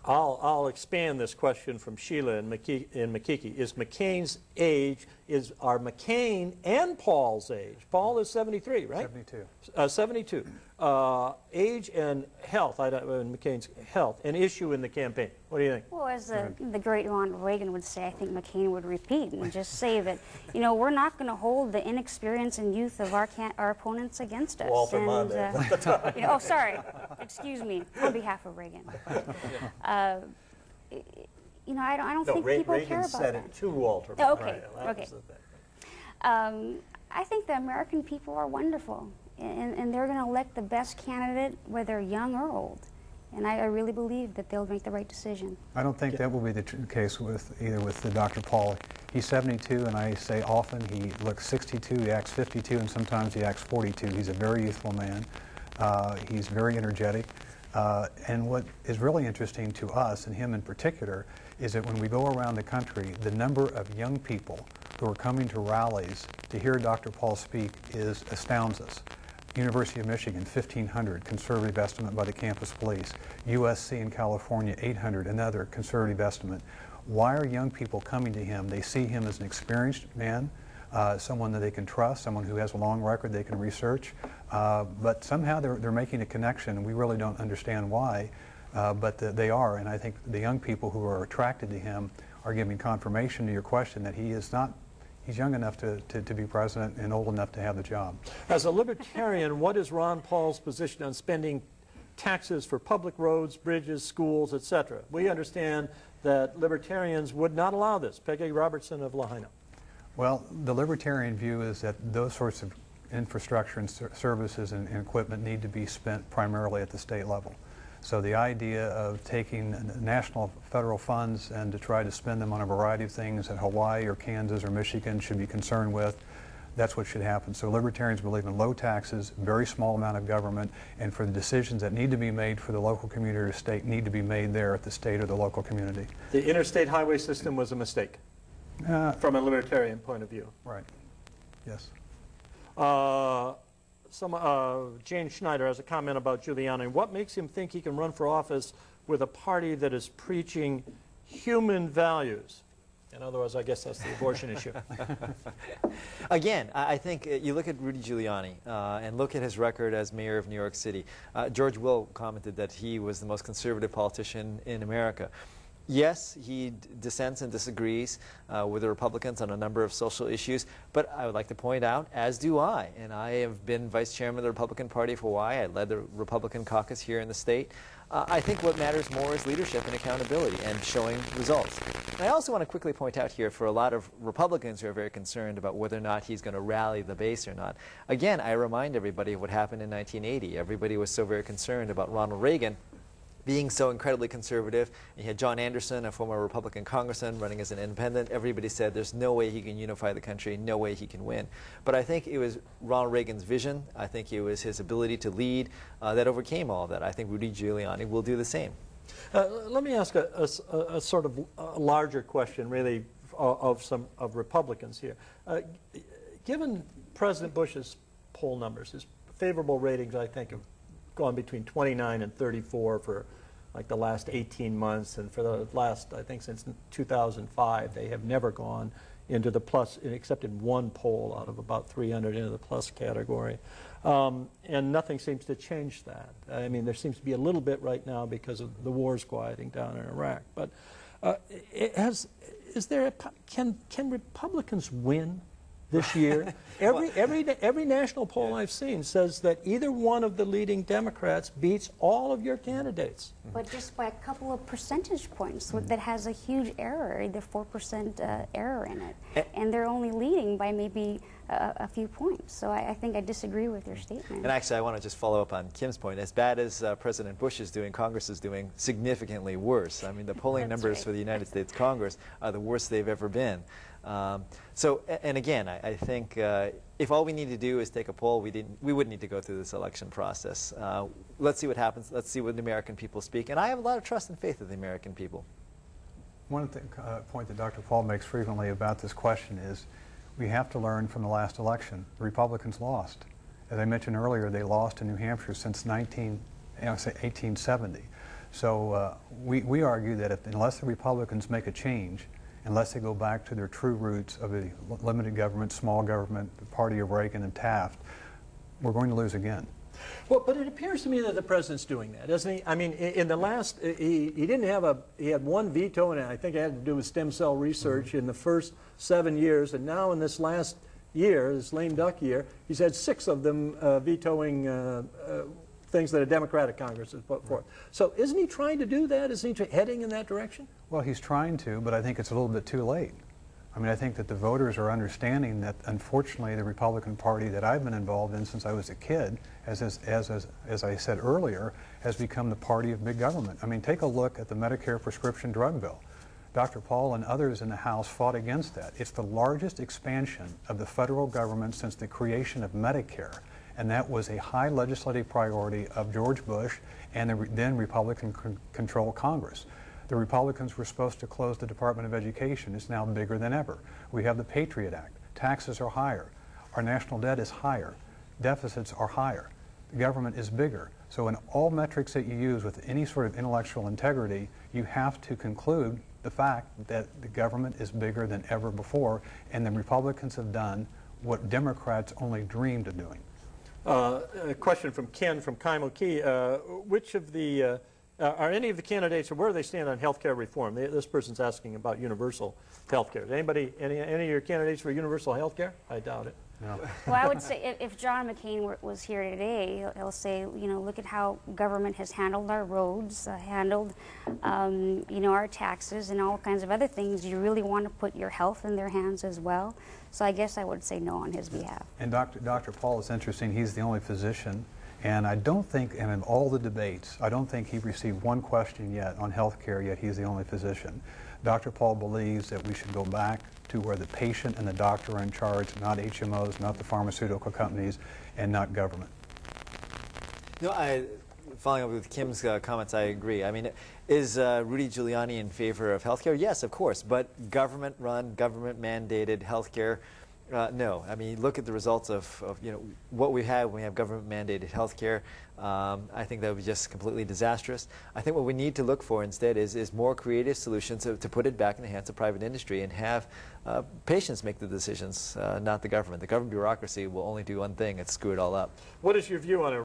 I'll expand this question from Sheila in Makiki. Is McCain's age, are McCain and Paul's age? Paul is 73, right? 72. 72. Age and health, and McCain's health, an issue in the campaign. What do you think? Well, as the great Ronald Reagan would say, I think McCain would repeat and just say that, you know, we're not going to hold the inexperience and youth of our opponents against us. Walter and, you know, oh, sorry. Excuse me. On behalf of Reagan. You know, I don't think people Reagan care about said that. it to Walter. Oh, okay. Right, Okay. I think the American people are wonderful, and they're going to elect the best candidate, whether young or old. And I really believe that they'll make the right decision. I don't think that will be the case either with Dr. Paul. He's 72, and I say often he looks 62, he acts 52, and sometimes he acts 42. He's a very youthful man. He's very energetic. And what is really interesting to us, and him in particular, is that when we go around the country, the number of young people who are coming to rallies to hear Dr. Paul speak astounds us. University of Michigan, 1,500, conservative estimate by the campus police. USC in California, 800, another conservative estimate. Why are young people coming to him? They see him as an experienced man, someone that they can trust, someone who has a long record they can research, but somehow they're making a connection, and we really don't understand why, but they are, and I think the young people who are attracted to him are giving confirmation to your question that he's young enough to be president and old enough to have the job. As a libertarian, what is Ron Paul's position on spending taxes for public roads, bridges, schools, etc.? We understand that libertarians would not allow this. Peggy Robertson of Lahaina. Well, the libertarian view is that those sorts of infrastructure and services and equipment need to be spent primarily at the state level. So the idea of taking national federal funds and to try to spend them on a variety of things that Hawaii or Kansas or Michigan should be concerned with, that's what should happen. So libertarians believe in low taxes, very small amount of government, and for the decisions that need to be made for the local community or state need to be made there at the state or the local community. The interstate highway system was a mistake from a libertarian point of view. Right. Yes. Jane Schneider has a comment about Giuliani. What makes him think he can run for office with a party that is preaching human values? In other words, I guess that's the abortion issue. Again, I think you look at Rudy Giuliani and look at his record as mayor of New York City. George Will commented that he was the most conservative politician in America. Yes, he dissents and disagrees with the Republicans on a number of social issues, but I would like to point out, as do I, and I have been vice chairman of the Republican Party of Hawaii. I led the Republican caucus here in the state. I think what matters more is leadership and accountability and showing results. And I also want to quickly point out here, for a lot of Republicans who are very concerned about whether or not he's going to rally the base or not, again, I remind everybody of what happened in 1980. Everybody was so very concerned about Ronald Reagan being so incredibly conservative. You had John Anderson, a former Republican congressman, running as an independent. Everybody said there's no way he can unify the country, no way he can win. But I think it was Ronald Reagan's vision, I think it was his ability to lead that overcame all of that. I think Rudy Giuliani will do the same. Let me ask a sort of larger question, really, of Republicans here. Given President Bush's poll numbers, his favorable ratings, I think, have gone between 29 and 34 for like the last 18 months, and for the last, I think, since 2005, they have never gone into the plus, except in one poll out of about 300 into the plus category. And nothing seems to change that. I mean, there seems to be a little bit right now because of the wars quieting down in Iraq. But can Republicans win this year? Every national poll I've seen says that either one of the leading Democrats beats all of your candidates. But just by a couple of percentage points, that has a huge error, the 4% error in it. And they're only leading by maybe a few points. So I think I disagree with your statement. And actually, I want to just follow up on Kim's point. As bad as President Bush is doing, Congress is doing significantly worse. I mean, the polling numbers for the United States Congress are the worst they've ever been. And again, I think if all we need to do is take a poll, we wouldn't need to go through this election process. Let's see what happens. Let's see what the American people speak. And I have a lot of trust and faith in the American people. One point that Dr. Paul makes frequently about this question is we have to learn from the last election. The Republicans lost. As I mentioned earlier, they lost in New Hampshire since 1870. So we argue that unless the Republicans make a change, unless they go back to their true roots of a limited government, small government, the party of Reagan and Taft, we're going to lose again. Well, but it appears to me that the president's doing that, doesn't he? I mean, in the last, he didn't have he had one veto, and I think it had to do with stem cell research in the first 7 years, and now in this last year, this lame duck year, he's had 6 of them vetoing things that a Democratic Congress has put forth. So isn't he trying to do that? Isn't he heading in that direction? Well, he's trying to, but I think it's a little bit too late. I mean, I think that the voters are understanding that, unfortunately, the Republican Party that I've been involved in since I was a kid, as I said earlier, has become the party of big government. I mean, take a look at the Medicare prescription drug bill. Dr. Paul and others in the House fought against that. It's the largest expansion of the federal government since the creation of Medicare, and that was a high legislative priority of George Bush and the then Republican-controlled Congress. The Republicans were supposed to close the Department of Education. It's now bigger than ever. We have the Patriot Act. Taxes are higher. Our national debt is higher. Deficits are higher. The government is bigger. So in all metrics that you use with any sort of intellectual integrity, you have to conclude the fact that the government is bigger than ever before, and the Republicans have done what Democrats only dreamed of doing. A question from Ken from Kaimoki. Which of the are any of the candidates, or where do they stand on health care reform? This person's asking about universal health care. Any of your candidates for universal health care? I doubt it. No. Well, I would say if John McCain was here today, he'll say, you know, look at how government has handled our roads, handled, you know, our taxes and all kinds of other things. You really want to put your health in their hands as well. So I guess I would say no on his behalf. And Dr. Paul is interesting. He's the only physician. And I don't think, and in all the debates, I don't think he received one question yet on health care, yet he's the only physician. Dr. Paul believes that we should go back to where the patient and the doctor are in charge, not HMOs, not the pharmaceutical companies, and not government. You know, following up with Kim's comments, I agree. I mean, is Rudy Giuliani in favor of health care? Yes, of course, but government-run, government-mandated health care, no. I mean, look at the results of you know, what we have when we have government-mandated health care. I think that would be just completely disastrous. I think what we need to look for instead is more creative solutions to put it back in the hands of private industry and have patients make the decisions, not the government. The government bureaucracy will only do one thing: it's screw it all up. What is your view on it?